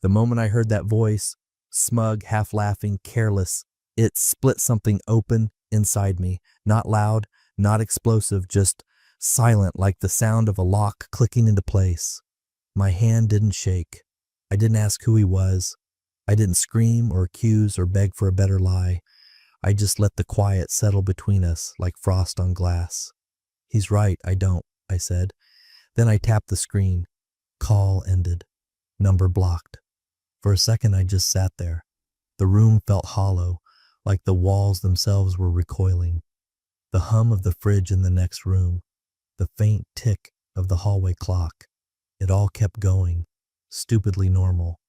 The moment I heard that voice, smug, half laughing, careless, it split something open inside me. Not loud, not explosive, just silent, like the sound of a lock clicking into place. My hand didn't shake. I didn't ask who he was. I didn't scream or accuse or beg for a better lie. I just let the quiet settle between us like frost on glass. He's right, I don't, I said. Then I tapped the screen. Call ended. Number blocked. For a second I just sat there. The room felt hollow, like the walls themselves were recoiling. The hum of the fridge in the next room, the faint tick of the hallway clock, it all kept going, stupidly normal,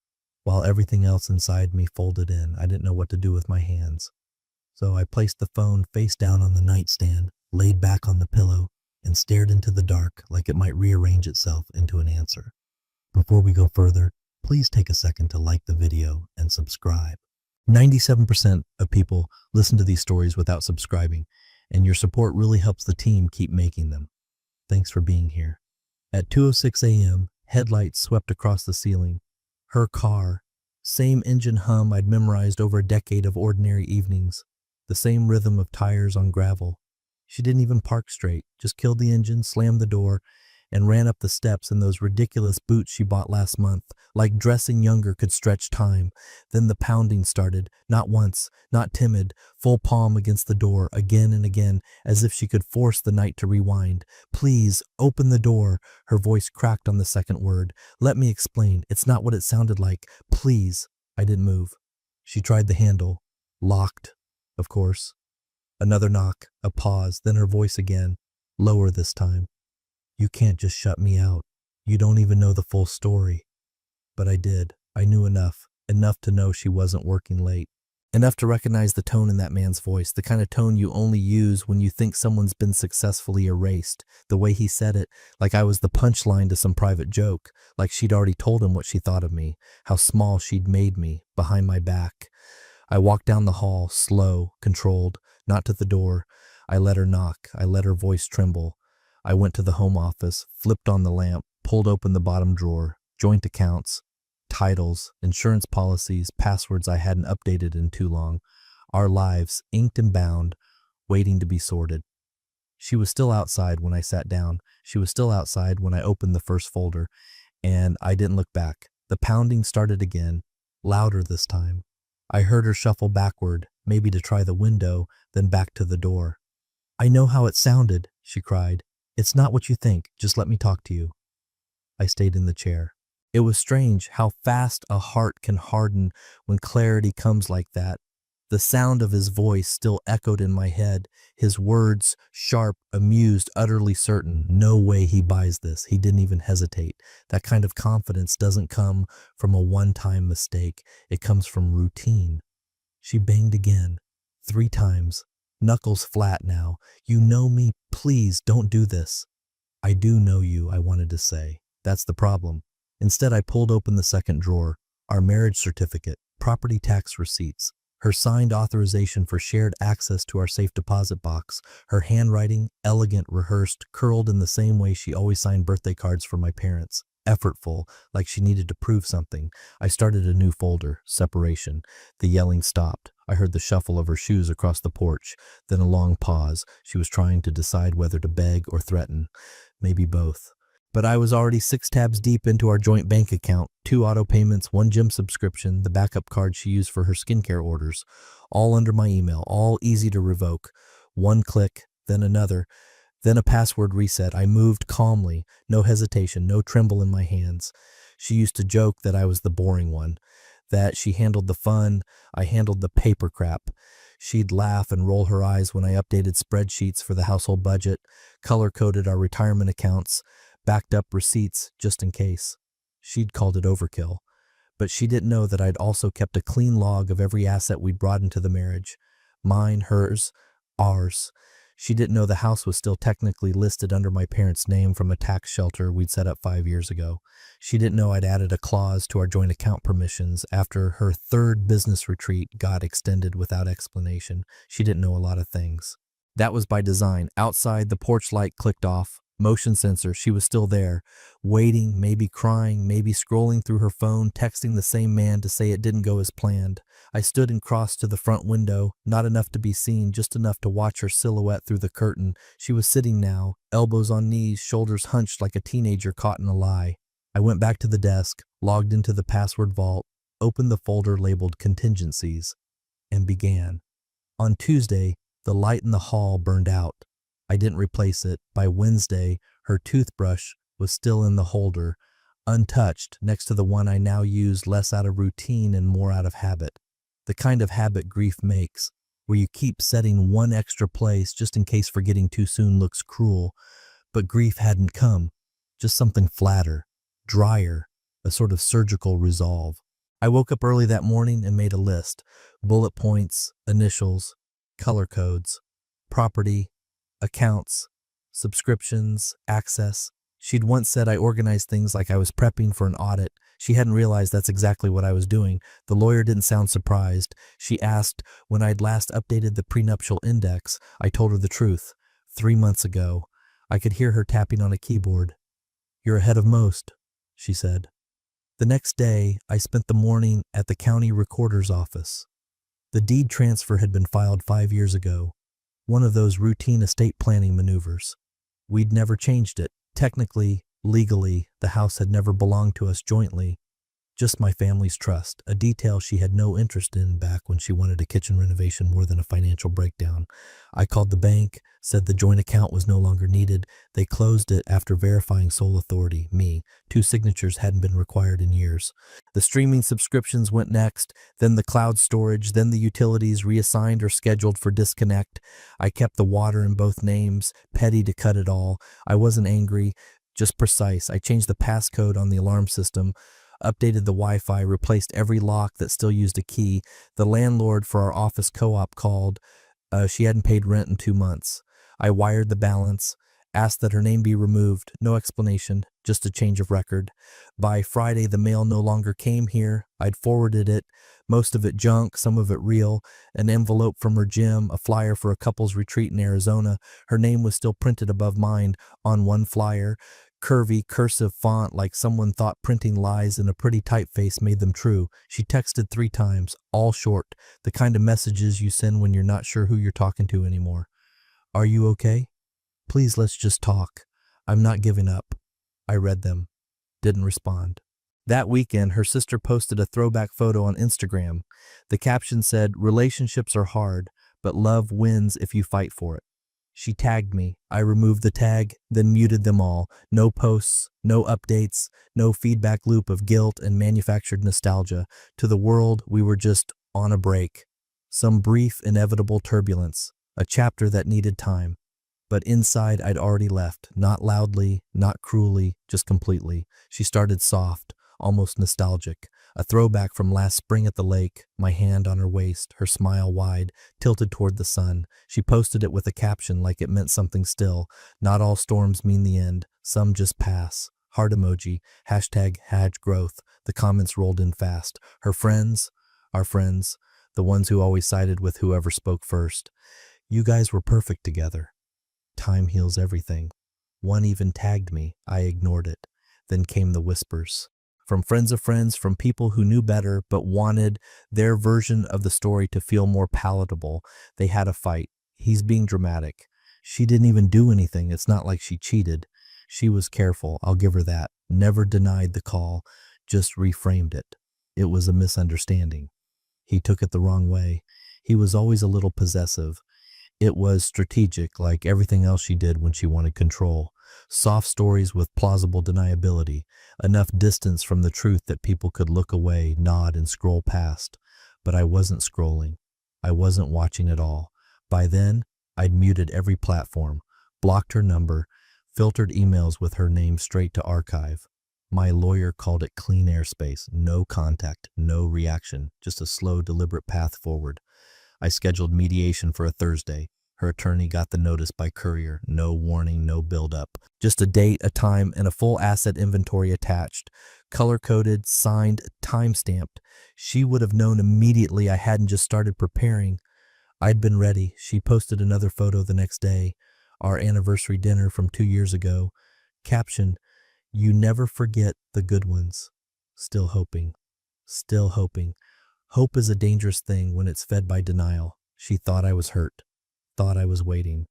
while everything else inside me folded in. I didn't know what to do with my hands. So I placed the phone face down on the nightstand, laid back on the pillow, and stared into the dark like it might rearrange itself into an answer. Before we go further, please take a second to like the video and subscribe. 97% of people listen to these stories without subscribing, and your support really helps the team keep making them. Thanks for being here. At 2:06 a.m., headlights swept across the ceiling. Her car, same engine hum I'd memorized over a decade of ordinary evenings, the same rhythm of tires on gravel. She didn't even park straight, just killed the engine, slammed the door, and ran up the steps in those ridiculous boots she bought last month, like dressing younger could stretch time. Then the pounding started, not once, not timid, full palm against the door, again and again, as if she could force the night to rewind. Please, open the door. Her voice cracked on the second word. Let me explain. It's not what it sounded like. Please. I didn't move. She tried the handle. Locked, of course. Another knock, a pause, then her voice again, lower this time. You can't just shut me out. You don't even know the full story. But I did. I knew enough to know she wasn't working late. Enough to recognize the tone in that man's voice, the kind of tone you only use when you think someone's been successfully erased. The way he said it, like I was the punchline to some private joke, like she'd already told him what she thought of me, how small she'd made me, behind my back. I walked down the hall, slow, controlled, not to the door. I let her knock. I let her voice tremble. I went to the home office, flipped on the lamp, pulled open the bottom drawer, joint accounts, titles, insurance policies, passwords I hadn't updated in too long, our lives, inked and bound, waiting to be sorted. She was still outside when I sat down. She was still outside when I opened the first folder, and I didn't look back. The pounding started again, louder this time. I heard her shuffle backward, maybe to try the window, then back to the door. I know how it sounded, she cried. It's not what you think. Just let me talk to you. I stayed in the chair. It was strange how fast a heart can harden when clarity comes like that. The sound of his voice still echoed in my head, his words sharp, amused, utterly certain. No way he buys this. He didn't even hesitate. That kind of confidence doesn't come from a one-time mistake. It comes from routine. She banged again, 3 times. Knuckles flat now. You know me. Please don't do this. I do know you, I wanted to say. That's the problem. Instead, I pulled open the second drawer. Our marriage certificate, property tax receipts, her signed authorization for shared access to our safe deposit box, her handwriting, elegant, rehearsed, curled in the same way she always signed birthday cards for my parents. Effortful, like she needed to prove something. I started a new folder, separation. The yelling stopped. I heard the shuffle of her shoes across the porch, then a long pause. She was trying to decide whether to beg or threaten. Maybe both. But I was already 6 tabs deep into our joint bank account, 2 auto payments, 1 gym subscription, the backup card she used for her skincare orders, all under my email, all easy to revoke. 1 click, then another, then a password reset. I moved calmly, no hesitation, no tremble in my hands. She used to joke that I was the boring one, that she handled the fun, I handled the paper crap. She'd laugh and roll her eyes when I updated spreadsheets for the household budget, color-coded our retirement accounts, backed up receipts just in case. She'd called it overkill. But she didn't know that I'd also kept a clean log of every asset we'd brought into the marriage. Mine, hers, ours. She didn't know the house was still technically listed under my parents' name from a tax shelter we'd set up 5 years ago. She didn't know I'd added a clause to our joint account permissions after her 3rd business retreat got extended without explanation. She didn't know a lot of things. That was by design. Outside, the porch light clicked off. Motion sensor, she was still there, waiting, maybe crying, maybe scrolling through her phone, texting the same man to say it didn't go as planned. I stood and crossed to the front window, not enough to be seen, just enough to watch her silhouette through the curtain. She was sitting now, elbows on knees, shoulders hunched like a teenager caught in a lie. I went back to the desk, logged into the password vault, opened the folder labeled contingencies, and began. On Tuesday, the light in the hall burned out. I didn't replace it. By Wednesday, her toothbrush was still in the holder, untouched next to the one I now use less out of routine and more out of habit. The kind of habit grief makes, where you keep setting one extra place just in case forgetting too soon looks cruel. But grief hadn't come, just something flatter, drier, a sort of surgical resolve. I woke up early that morning and made a list. Bullet points, initials, color codes, property, accounts, subscriptions, access. She'd once said I organized things like I was prepping for an audit. She hadn't realized that's exactly what I was doing. The lawyer didn't sound surprised. She asked when I'd last updated the prenuptial index. I told her the truth. 3 months ago. I could hear her tapping on a keyboard. "You're ahead of most," she said. The next day, I spent the morning at the county recorder's office. The deed transfer had been filed 5 years ago. One of those routine estate planning maneuvers. We'd never changed it. Technically, legally, the house had never belonged to us jointly. Just my family's trust, a detail she had no interest in back when she wanted a kitchen renovation more than a financial breakdown. I called the bank, said the joint account was no longer needed. They closed it after verifying sole authority, me. 2 signatures hadn't been required in years. The streaming subscriptions went next, then the cloud storage, then the utilities reassigned or scheduled for disconnect. I kept the water in both names, petty to cut it all. I wasn't angry, just precise. I changed the passcode on the alarm system, updated the Wi-Fi, replaced every lock that still used a key. The landlord for our office co-op called. She hadn't paid rent in 2 months. I wired the balance, asked that her name be removed. No explanation, just a change of record. By Friday, the mail no longer came here. I'd forwarded it, most of it junk, some of it real, an envelope from her gym, a flyer for a couple's retreat in Arizona. Her name was still printed above mine on one flyer. Curvy, cursive font like someone thought printing lies in a pretty typeface made them true. She texted 3 times, all short, the kind of messages you send when you're not sure who you're talking to anymore. "Are you okay? Please, let's just talk. I'm not giving up." I read them. Didn't respond. That weekend, her sister posted a throwback photo on Instagram. The caption said, "Relationships are hard, but love wins if you fight for it." She tagged me. I removed the tag, then muted them all. No posts, no updates, no feedback loop of guilt and manufactured nostalgia. To the world, we were just on a break. Some brief, inevitable turbulence. A chapter that needed time. But inside, I'd already left. Not loudly, not cruelly, just completely. She started soft, almost nostalgic. A throwback from last spring at the lake, my hand on her waist, her smile wide, tilted toward the sun. She posted it with a caption like it meant something still. "Not all storms mean the end. Some just pass." Heart emoji, hashtag Haj growth. The comments rolled in fast. Her friends, our friends, the ones who always sided with whoever spoke first. "You guys were perfect together." Time heals everything. One even tagged me. I ignored it. Then came the whispers. From friends of friends, from people who knew better but wanted their version of the story to feel more palatable. They had a fight. He's being dramatic. She didn't even do anything. It's not like she cheated. She was careful, I'll give her that. Never denied the call, just reframed it. It was a misunderstanding. He took it the wrong way. He was always a little possessive. It was strategic, like everything else she did when she wanted control. Soft stories with plausible deniability, enough distance from the truth that people could look away, nod, and scroll past. But I wasn't scrolling. I wasn't watching at all. By then, I'd muted every platform, blocked her number, filtered emails with her name straight to archive. My lawyer called it clean airspace, no contact, no reaction, just a slow, deliberate path forward. I scheduled mediation for a Thursday. Her attorney got the notice by courier. No warning, no build-up. Just a date, a time, and a full asset inventory attached. Color-coded, signed, time-stamped. She would have known immediately I hadn't just started preparing. I'd been ready. She posted another photo the next day. our anniversary dinner from 2 years ago. Caption, you never forget the good ones. Still hoping. Still hoping. Hope is a dangerous thing when it's fed by denial. She thought I was hurt. Thought I was waiting.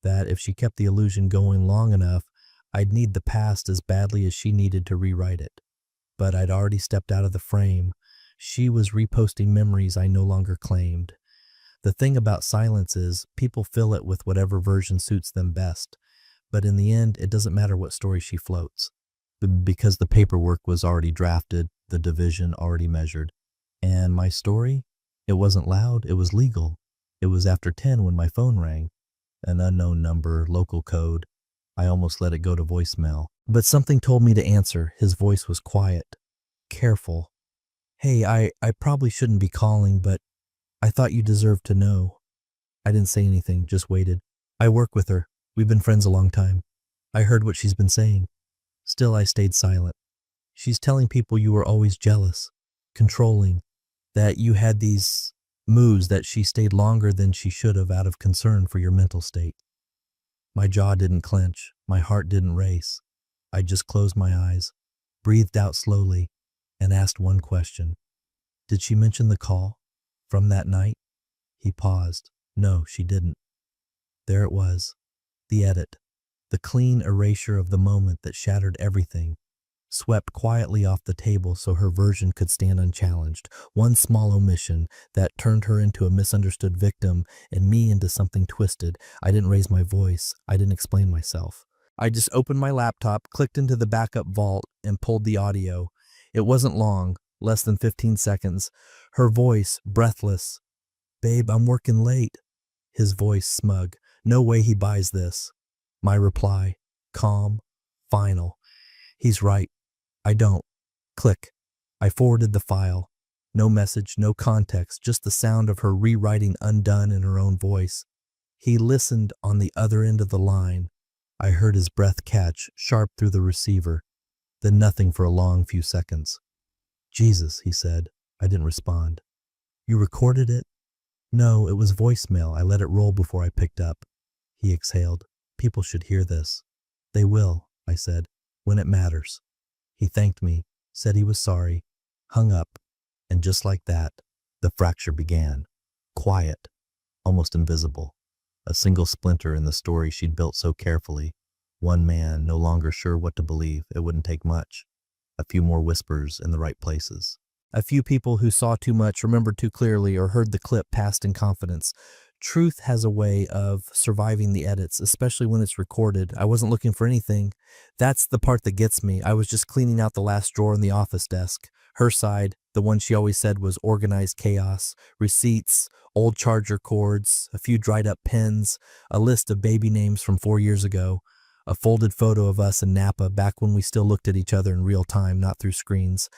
That if she kept the illusion going long enough, I'd need the past as badly as she needed to rewrite it. But I'd already stepped out of the frame. She was reposting memories I no longer claimed. The thing about silence is people fill it with whatever version suits them best. But in the end, it doesn't matter what story she floats. Because the paperwork was already drafted, the division already measured. And my story? It wasn't loud, it was legal. It was after 10 when my phone rang. An unknown number, local code. I almost let it go to voicemail. But something told me to answer. His voice was quiet. Careful. Hey, I probably shouldn't be calling, but I thought you deserved to know. I didn't say anything, just waited. I work with her. We've been friends a long time. I heard what she's been saying. Still, I stayed silent. She's telling people you were always jealous, controlling, that you had these moves that she stayed longer than she should have out of concern for your mental state. My jaw didn't clench. My heart didn't race. I just closed my eyes, breathed out slowly, and asked one question. Did she mention the call from that night? He paused. No, she didn't. There it was. The edit. The clean erasure of the moment that shattered everything, swept quietly off the table so her version could stand unchallenged. One small omission that turned her into a misunderstood victim and me into something twisted. I didn't raise my voice. I didn't explain myself. I just opened my laptop, clicked into the backup vault, and pulled the audio. It wasn't long, less than 15 seconds. Her voice, breathless. Babe, I'm working late. His voice smug. No way he buys this. My reply, calm, final. He's right. I don't. Click. I forwarded the file. No message, no context, just the sound of her rewriting undone in her own voice. He listened on the other end of the line. I heard his breath catch, sharp through the receiver. Then nothing for a long few seconds. Jesus, he said. I didn't respond. You recorded it? No, it was voicemail. I let it roll before I picked up. He exhaled. People should hear this. They will, I said, when it matters. He thanked me, said he was sorry, hung up, and just like that, the fracture began. Quiet, almost invisible. A single splinter in the story she'd built so carefully. One man, no longer sure what to believe. It wouldn't take much. A few more whispers in the right places. A few people who saw too much, remembered too clearly, or heard the clip passed in confidence. Truth has a way of surviving the edits, especially when it's recorded. I wasn't looking for anything. That's the part that gets me. I was just cleaning out the last drawer in the office desk. Her side, the one she always said was organized chaos, receipts, old charger cords, a few dried up pens, a list of baby names from 4 years ago, a folded photo of us in Napa back when we still looked at each other in real time, not through screens.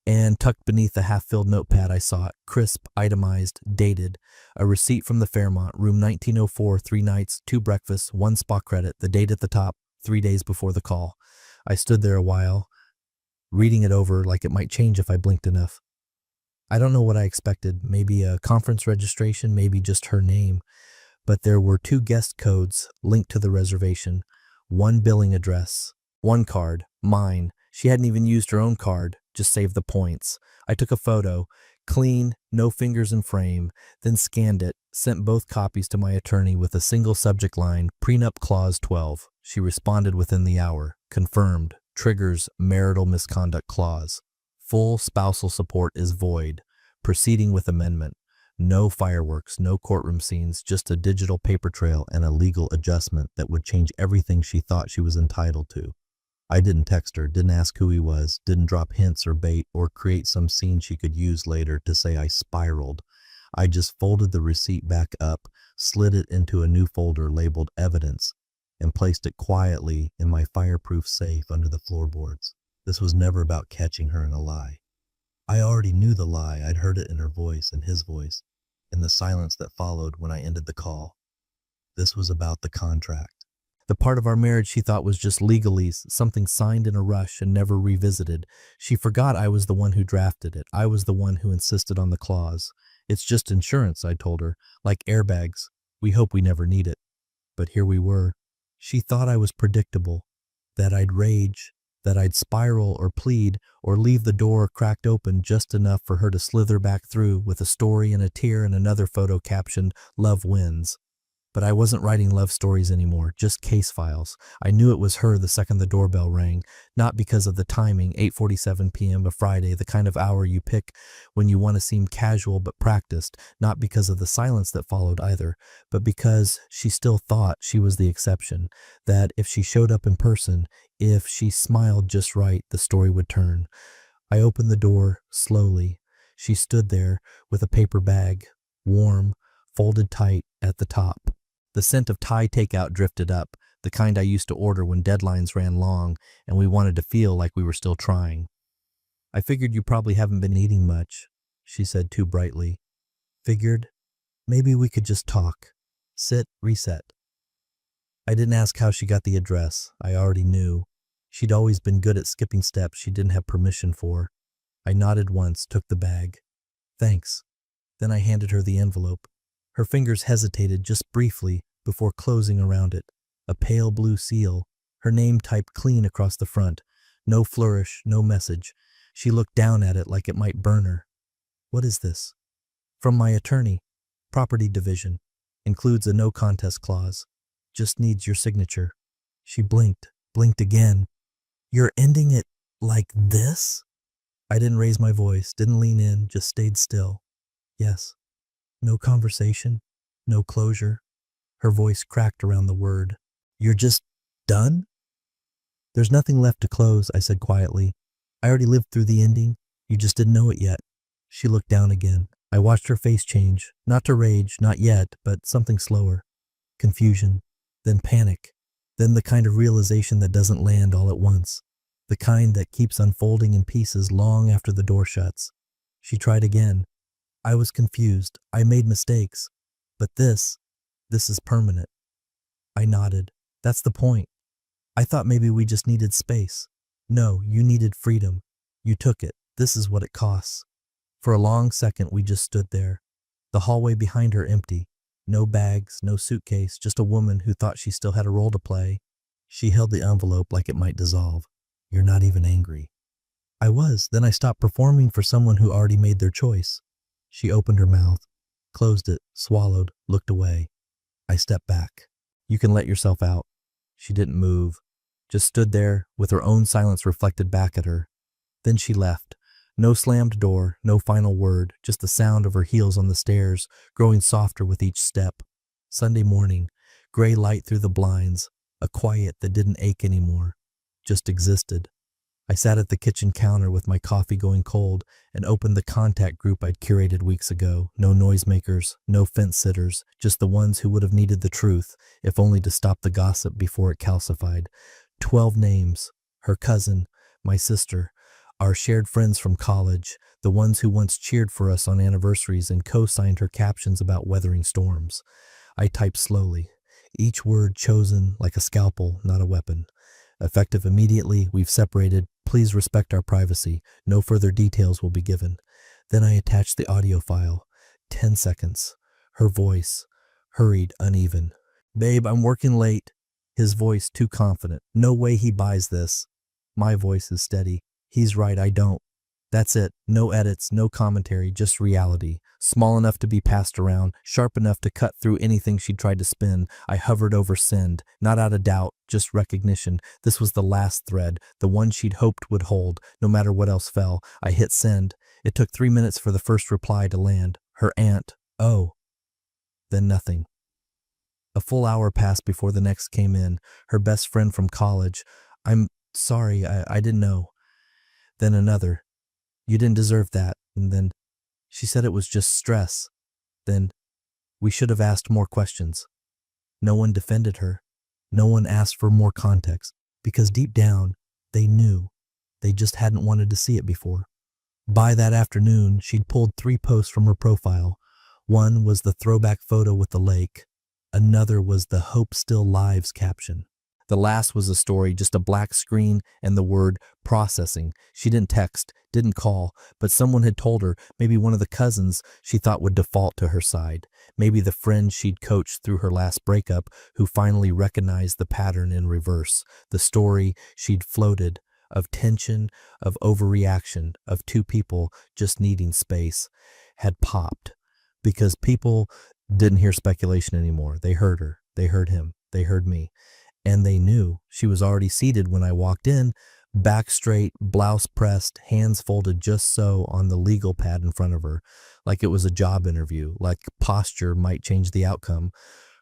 And tucked beneath the half-filled notepad I saw it, crisp, itemized, dated, a receipt from the Fairmont, room 1904, 3 nights, 2 breakfasts, 1 spa credit, the date at the top, 3 days before the call. I stood there a while, reading it over like it might change if I blinked enough. I don't know what I expected, maybe a conference registration, maybe just her name, but there were 2 guest codes linked to the reservation, 1 billing address, 1 card, mine. She hadn't even used her own card, just saved the points. I took a photo, clean, no fingers in frame, then scanned it, sent both copies to my attorney with a single subject line, Prenup Clause 12. She responded within the hour. Confirmed. Triggers marital misconduct clause. Full spousal support is void. Proceeding with amendment. No fireworks, no courtroom scenes, just a digital paper trail and a legal adjustment that would change everything she thought she was entitled to. I didn't text her, didn't ask who he was, didn't drop hints or bait or create some scene she could use later to say I spiraled. I just folded the receipt back up, slid it into a new folder labeled Evidence, and placed it quietly in my fireproof safe under the floorboards. This was never about catching her in a lie. I already knew the lie. I'd heard it in her voice and his voice, in the silence that followed when I ended the call. This was about the contract. The part of our marriage she thought was just legalese, something signed in a rush and never revisited. She forgot I was the one who drafted it. I was the one who insisted on the clause. It's just insurance, I told her, like airbags. We hope we never need it. But here we were, She thought I was predictable, that I'd rage, that I'd spiral or plead or leave the door cracked open just enough for her to slither back through with a story and a tear and another photo captioned, "Love wins." But I wasn't writing love stories anymore, just case files. I knew it was her the second the doorbell rang, not because of the timing, 8:47 p.m. a Friday, the kind of hour you pick when you want to seem casual but practiced, not because of the silence that followed either, but because she still thought she was the exception, that if she showed up in person, if she smiled just right, the story would turn. I opened the door slowly. She stood there with a paper bag, warm, folded tight at the top. The scent of Thai takeout drifted up, the kind I used to order when deadlines ran long and we wanted to feel like we were still trying. "I figured you probably haven't been eating much," she said too brightly. "Figured maybe we could just talk. Sit, reset." I didn't ask how she got the address. I already knew. She'd always been good at skipping steps she didn't have permission for. I nodded once, took the bag. "Thanks." Then I handed her the envelope. Her fingers hesitated just briefly before closing around it. A pale blue seal, her name typed clean across the front. No flourish, no message. She looked down at it like it might burn her. "What is this?" "From my attorney. Property division. Includes a no contest clause. Just needs your signature." She blinked again. "You're ending it like this?" I didn't raise my voice, didn't lean in, just stayed still. "Yes." "No conversation, no closure." Her voice cracked around the word. "You're just done?" "There's nothing left to close," I said quietly. "I already lived through the ending. You just didn't know it yet." She looked down again. I watched her face change, not to rage, not yet, but something slower. Confusion, then panic, then the kind of realization that doesn't land all at once, the kind that keeps unfolding in pieces long after the door shuts. She tried again. "I was confused. I made mistakes. But this is permanent." I nodded. "That's the point. I thought maybe we just needed space." "No, you needed freedom. You took it. This is what it costs." For a long second, we just stood there. The hallway behind her empty. No bags, no suitcase, just a woman who thought she still had a role to play. She held the envelope like it might dissolve. "You're not even angry." I was. Then I stopped performing for someone who already made their choice. She opened her mouth, closed it, swallowed, looked away. I stepped back. "You can let yourself out." She didn't move, just stood there with her own silence reflected back at her. Then she left. No slammed door, no final word, just the sound of her heels on the stairs, growing softer with each step. Sunday morning, gray light through the blinds, a quiet that didn't ache anymore, just existed. I sat at the kitchen counter with my coffee going cold and opened the contact group I'd curated weeks ago. No noisemakers, no fence sitters, just the ones who would have needed the truth, if only to stop the gossip before it calcified. 12 names. Her cousin, my sister, our shared friends from college, the ones who once cheered for us on anniversaries and co-signed her captions about weathering storms. I typed slowly, each word chosen like a scalpel, not a weapon. Effective immediately, we've separated. Please respect our privacy. No further details will be given. Then I attached the audio file. 10 seconds. Her voice, hurried, uneven. "Babe, I'm working late." His voice too confident. "No way he buys this." My voice is steady. "He's right, I don't." That's it. No edits, no commentary, just reality. Small enough to be passed around, sharp enough to cut through anything she tried to spin. I hovered over send, not out of doubt, just recognition. This was the last thread, the one she'd hoped would hold, no matter what else fell. I hit send. It took 3 minutes for the first reply to land. Her aunt. "Oh." Then nothing. A full hour passed before the next came in. Her best friend from college. "I'm sorry, I didn't know." Then another. "You didn't deserve that." And then, "She said it was just stress." Then, "We should have asked more questions." No one defended her. No one asked for more context, because deep down, they knew. They just hadn't wanted to see it before. By that afternoon, she'd pulled 3 posts from her profile. One was the throwback photo with the lake. Another was the "Hope Still Lives" caption. The last was a story, just a black screen and the word processing. She didn't text, didn't call, but someone had told her, maybe one of the cousins she thought would default to her side, maybe the friend she'd coached through her last breakup who finally recognized the pattern in reverse, the story she'd floated of tension, of overreaction, of two people just needing space, had popped. Because people didn't hear speculation anymore. They heard her, they heard him, they heard me. And they knew she was already seated when I walked in, back straight, blouse pressed, hands folded just so on the legal pad in front of her, like it was a job interview, like posture might change the outcome.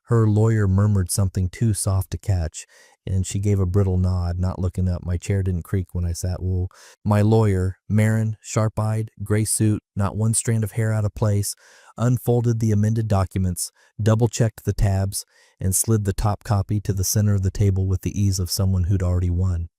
Her lawyer murmured something too soft to catch, and she gave a brittle nod, not looking up. My chair didn't creak when I sat. Well, my lawyer, Marin, sharp-eyed, gray suit, not one strand of hair out of place, unfolded the amended documents, double-checked the tabs, and slid the top copy to the center of the table with the ease of someone who'd already won.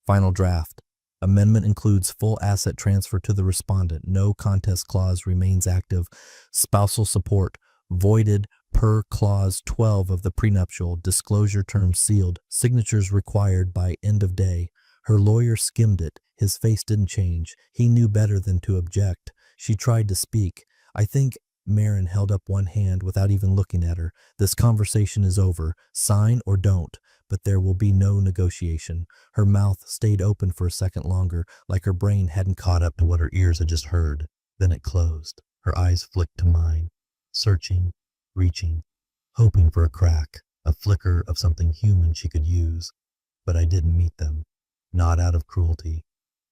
Final draft. Amendment includes full asset transfer to the respondent. No contest clause remains active. Spousal support voided per clause 12 of the prenuptial. Disclosure terms sealed. Signatures required by end of day. Her lawyer skimmed it. His face didn't change. He knew better than to object. She tried to speak. I think Marin held up one hand without even looking at her. This conversation is over. Sign or don't. But there will be no negotiation. Her mouth stayed open for a second longer, like her brain hadn't caught up to what her ears had just heard. Then it closed. Her eyes flicked to mine, searching, reaching, hoping for a crack, a flicker of something human she could use. But I didn't meet them. Not out of cruelty,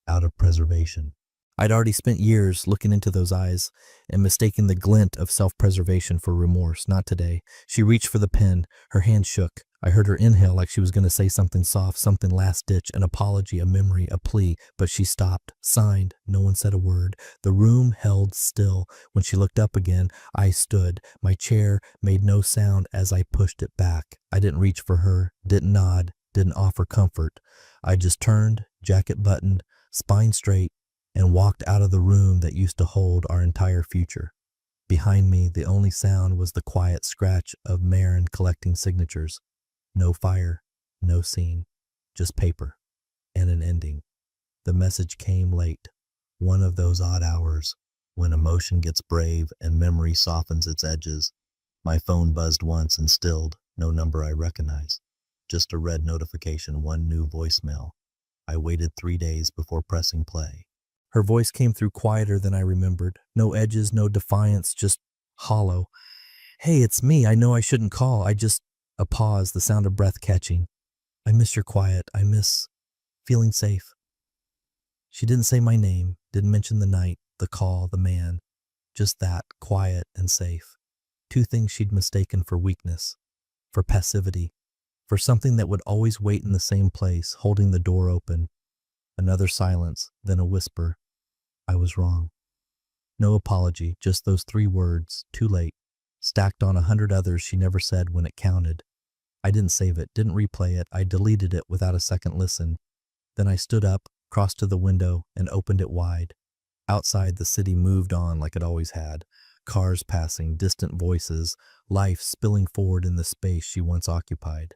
out of preservation. I'd already spent years looking into those eyes and mistaking the glint of self-preservation for remorse. Not today. She reached for the pen. Her hand shook. I heard her inhale like she was going to say something soft, something last-ditch, an apology, a memory, a plea, but she stopped, signed. No one said a word. The room held still. When she looked up again, I stood. My chair made no sound as I pushed it back. I didn't reach for her, didn't nod, didn't offer comfort. I just turned, jacket buttoned, spine straight, and walked out of the room that used to hold our entire future. Behind me, the only sound was the quiet scratch of Marin collecting signatures. No fire, no scene, just paper, and an ending. The message came late, one of those odd hours when emotion gets brave and memory softens its edges. My phone buzzed once and stilled, no number I recognize. Just a red notification, one new voicemail. I waited 3 days before pressing play. Her voice came through quieter than I remembered. No edges, no defiance, just hollow. Hey, it's me. I know I shouldn't call. A pause, the sound of breath catching. I miss your quiet. I miss feeling safe. She didn't say my name, didn't mention the night, the call, the man. Just that, quiet and safe. Two things she'd mistaken for weakness, for passivity, for something that would always wait in the same place, holding the door open. Another silence, then a whisper. I was wrong. No apology, just those 3 words, too late, stacked on 100 others she never said when it counted. I didn't save it, didn't replay it. I deleted it without a second listen. Then I stood up, crossed to the window, and opened it wide. Outside, the city moved on like it always had. Cars passing, distant voices, life spilling forward in the space she once occupied.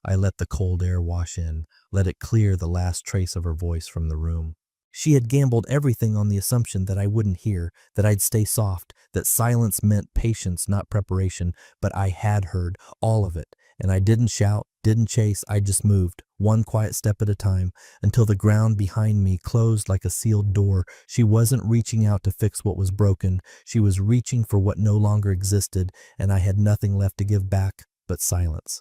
I let the cold air wash in, let it clear the last trace of her voice from the room. She had gambled everything on the assumption that I wouldn't hear, that I'd stay soft, that silence meant patience, not preparation, but I had heard, all of it, and I didn't shout, didn't chase, I just moved, one quiet step at a time, until the ground behind me closed like a sealed door. She wasn't reaching out to fix what was broken, she was reaching for what no longer existed, and I had nothing left to give back but silence.